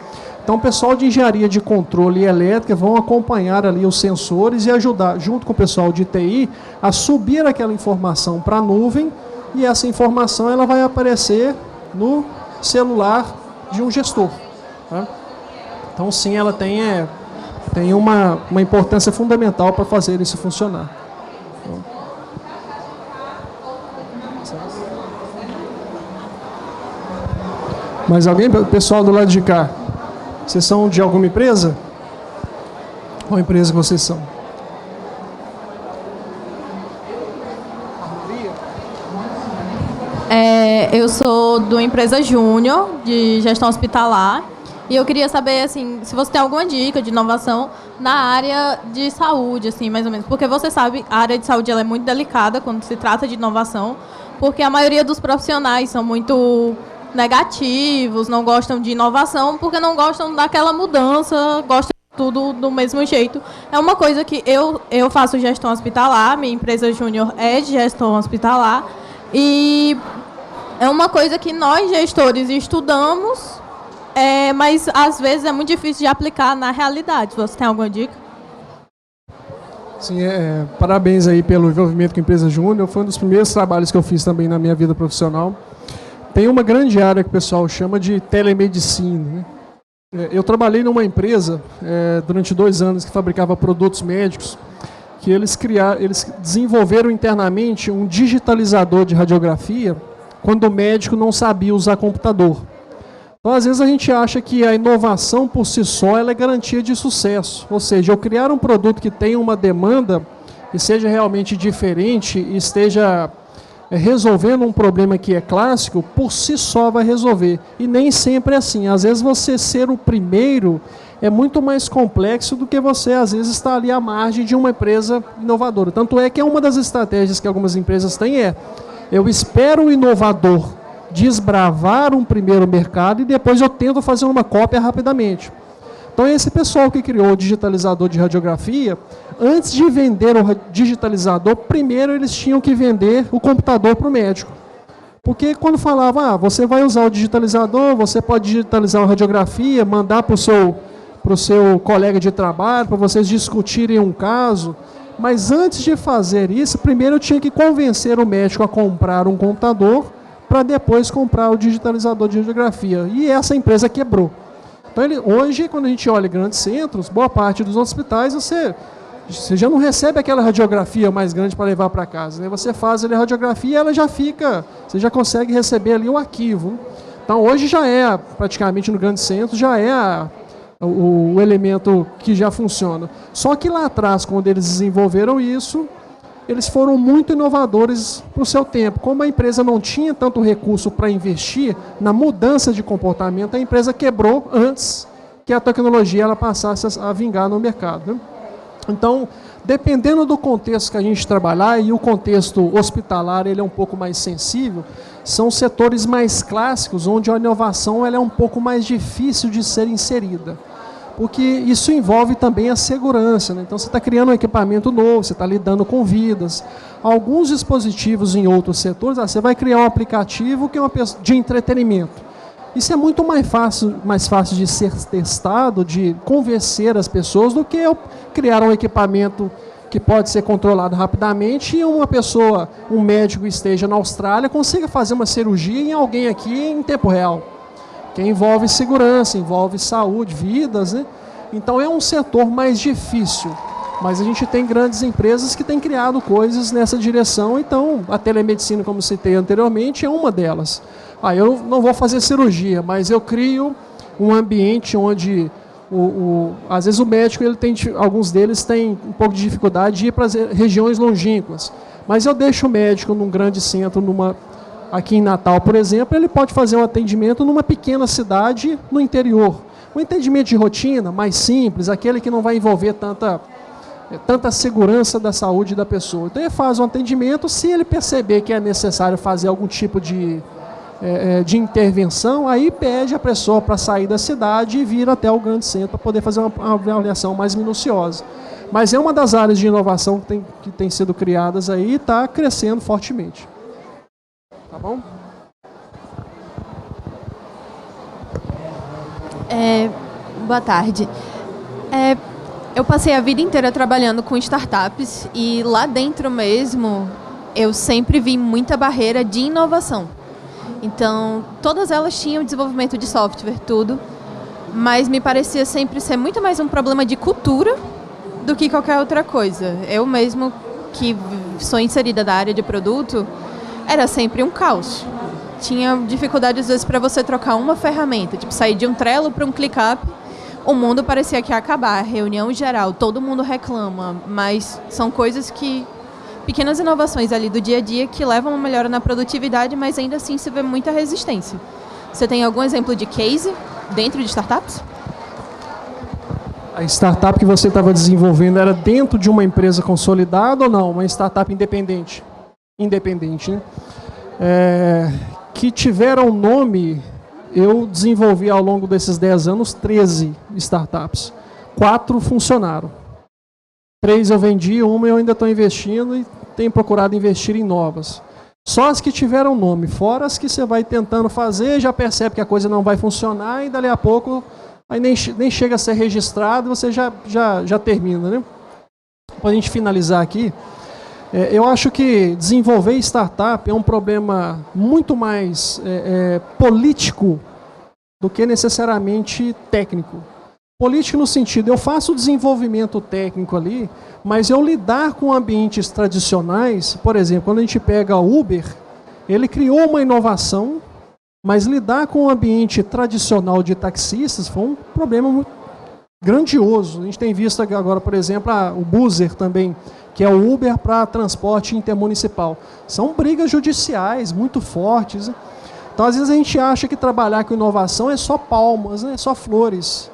Então, o pessoal de engenharia de controle e elétrica vão acompanhar ali os sensores e ajudar, junto com o pessoal de TI, a subir aquela informação para a nuvem, e essa informação ela vai aparecer no celular de um gestor. Tá? Então, sim, ela tem uma importância fundamental para fazer isso funcionar. Mais alguém? Pessoal do lado de cá. Vocês são de alguma empresa? Qual empresa que vocês são? Eu sou de uma empresa júnior de gestão hospitalar e eu queria saber assim, se você tem alguma dica de inovação na área de saúde, assim, mais ou menos. Porque você sabe, a área de saúde ela é muito delicada quando se trata de inovação, porque a maioria dos profissionais são muito negativos, não gostam de inovação porque não gostam daquela mudança, gostam de tudo do mesmo jeito. É uma coisa que eu faço gestão hospitalar, minha empresa júnior é de gestão hospitalar, e é uma coisa que nós gestores estudamos, mas às vezes é muito difícil de aplicar na realidade. Você tem alguma dica? Sim, parabéns aí pelo envolvimento com a empresa júnior, foi um dos primeiros trabalhos que eu fiz também na minha vida profissional. Tem uma grande área que o pessoal chama de telemedicina, né? Eu trabalhei numa empresa durante 2 anos que fabricava produtos médicos, que eles desenvolveram internamente um digitalizador de radiografia quando o médico não sabia usar computador. Então, às vezes, a gente acha que a inovação por si só ela é garantia de sucesso. Ou seja, eu criar um produto que tenha uma demanda e seja realmente diferente e esteja resolvendo um problema que é clássico, por si só vai resolver. E nem sempre é assim. Às vezes você ser o primeiro é muito mais complexo do que você, às vezes, estar ali à margem de uma empresa inovadora. Tanto é que uma das estratégias que algumas empresas têm eu espero o inovador desbravar um primeiro mercado e depois eu tento fazer uma cópia rapidamente. Então, esse pessoal que criou o digitalizador de radiografia, antes de vender o digitalizador, primeiro eles tinham que vender o computador para o médico. Porque quando falava, você vai usar o digitalizador, você pode digitalizar a radiografia, mandar para o seu colega de trabalho, para vocês discutirem um caso, Mas antes de fazer isso, primeiro eu tinha que convencer o médico a comprar um computador para depois comprar o digitalizador de radiografia. E essa empresa quebrou. Então, hoje, quando a gente olha grandes centros, boa parte dos hospitais, você já não recebe aquela radiografia mais grande para levar para casa. Né? Você faz ali a radiografia e ela já fica, você já consegue receber ali o arquivo. Então, hoje já é, praticamente no grande centro, já é o elemento que já funciona. Só que lá atrás, quando eles desenvolveram isso, eles foram muito inovadores para o seu tempo. Como a empresa não tinha tanto recurso para investir na mudança de comportamento, a empresa quebrou antes que a tecnologia ela passasse a vingar no mercado. Né? Então, dependendo do contexto que a gente trabalhar, e o contexto hospitalar ele é um pouco mais sensível, são setores mais clássicos, onde a inovação ela é um pouco mais difícil de ser inserida. Porque isso envolve também a segurança. Né? Então, você está criando um equipamento novo, você está lidando com vidas. Alguns dispositivos em outros setores, você vai criar um aplicativo que é de entretenimento. Isso é muito mais fácil de ser testado, de convencer as pessoas, do que eu criar um equipamento que pode ser controlado rapidamente e uma pessoa, um médico esteja na Austrália, consiga fazer uma cirurgia em alguém aqui em tempo real. Que envolve segurança, envolve saúde, vidas, né? Então é um setor mais difícil, mas a gente tem grandes empresas que têm criado coisas nessa direção, então a telemedicina, como citei anteriormente, é uma delas. Eu não vou fazer cirurgia, mas eu crio um ambiente onde, às vezes o médico, alguns deles têm um pouco de dificuldade de ir para as regiões longínquas, mas eu deixo o médico num grande centro, aqui em Natal, por exemplo, ele pode fazer um atendimento numa pequena cidade no interior. Um atendimento de rotina, mais simples, aquele que não vai envolver tanta segurança da saúde da pessoa. Então ele faz um atendimento, se ele perceber que é necessário fazer algum tipo de intervenção, aí pede a pessoa para sair da cidade e vir até o grande centro para poder fazer uma avaliação mais minuciosa. Mas é uma das áreas de inovação que tem sido criadas aí e está crescendo fortemente. Tá bom? Boa tarde. Eu passei a vida inteira trabalhando com startups e lá dentro mesmo eu sempre vi muita barreira de inovação. Então, todas elas tinham desenvolvimento de software, tudo, mas me parecia sempre ser muito mais um problema de cultura do que qualquer outra coisa. Eu mesmo, que sou inserida da área de produto, era sempre um caos. Tinha dificuldade, às vezes, para você trocar uma ferramenta, tipo sair de um Trello para um ClickUp, o mundo parecia que ia acabar, reunião geral, todo mundo reclama, mas são coisas que, pequenas inovações ali do dia a dia que levam a uma melhora na produtividade, mas ainda assim se vê muita resistência. Você tem algum exemplo de case dentro de startups? A startup que você estava desenvolvendo era dentro de uma empresa consolidada ou não? Uma startup independente? Independente, né? Que tiveram nome, eu desenvolvi ao longo desses 10 anos 13 startups. 4 funcionaram. 3 eu vendi, uma eu ainda estou investindo e tenho procurado investir em novas. Só as que tiveram nome, fora as que você vai tentando fazer, já percebe que a coisa não vai funcionar e dali a pouco aí nem chega a ser registrado, você já termina, né? Para a gente finalizar aqui, eu acho que desenvolver startup é um problema muito mais político do que necessariamente técnico. Político no sentido, eu faço o desenvolvimento técnico ali, mas eu lidar com ambientes tradicionais, por exemplo, quando a gente pega o Uber, ele criou uma inovação, mas lidar com o ambiente tradicional de taxistas foi um problema muito grandioso. A gente tem visto agora, por exemplo, o Buzzer também, que é o Uber para transporte intermunicipal. São brigas judiciais muito fortes. Né? Então, às vezes, a gente acha que trabalhar com inovação é só palmas, né? É só flores.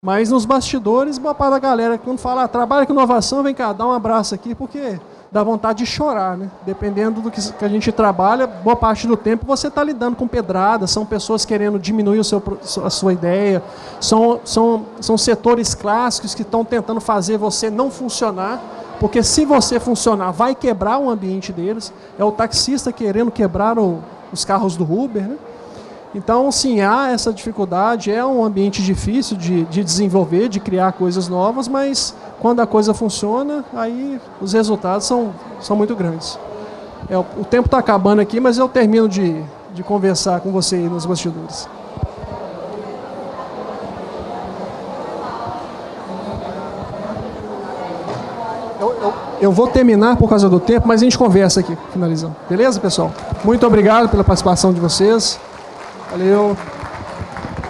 Mas nos bastidores, boa parte da galera, quando fala trabalha com inovação, vem cá, dá um abraço aqui, porque dá vontade de chorar, né? Dependendo do que a gente trabalha, boa parte do tempo você está lidando com pedradas, são pessoas querendo diminuir a sua ideia, são setores clássicos que estão tentando fazer você não funcionar, porque se você funcionar, vai quebrar o ambiente deles, é o taxista querendo quebrar os carros do Uber, né? Então, sim, há essa dificuldade, é um ambiente difícil de desenvolver, de criar coisas novas, mas quando a coisa funciona, aí os resultados são muito grandes. O tempo está acabando aqui, mas eu termino de conversar com você aí nos bastidores. Eu vou terminar por causa do tempo, mas a gente conversa aqui, finalizando. Beleza, pessoal? Muito obrigado pela participação de vocês. Valeu.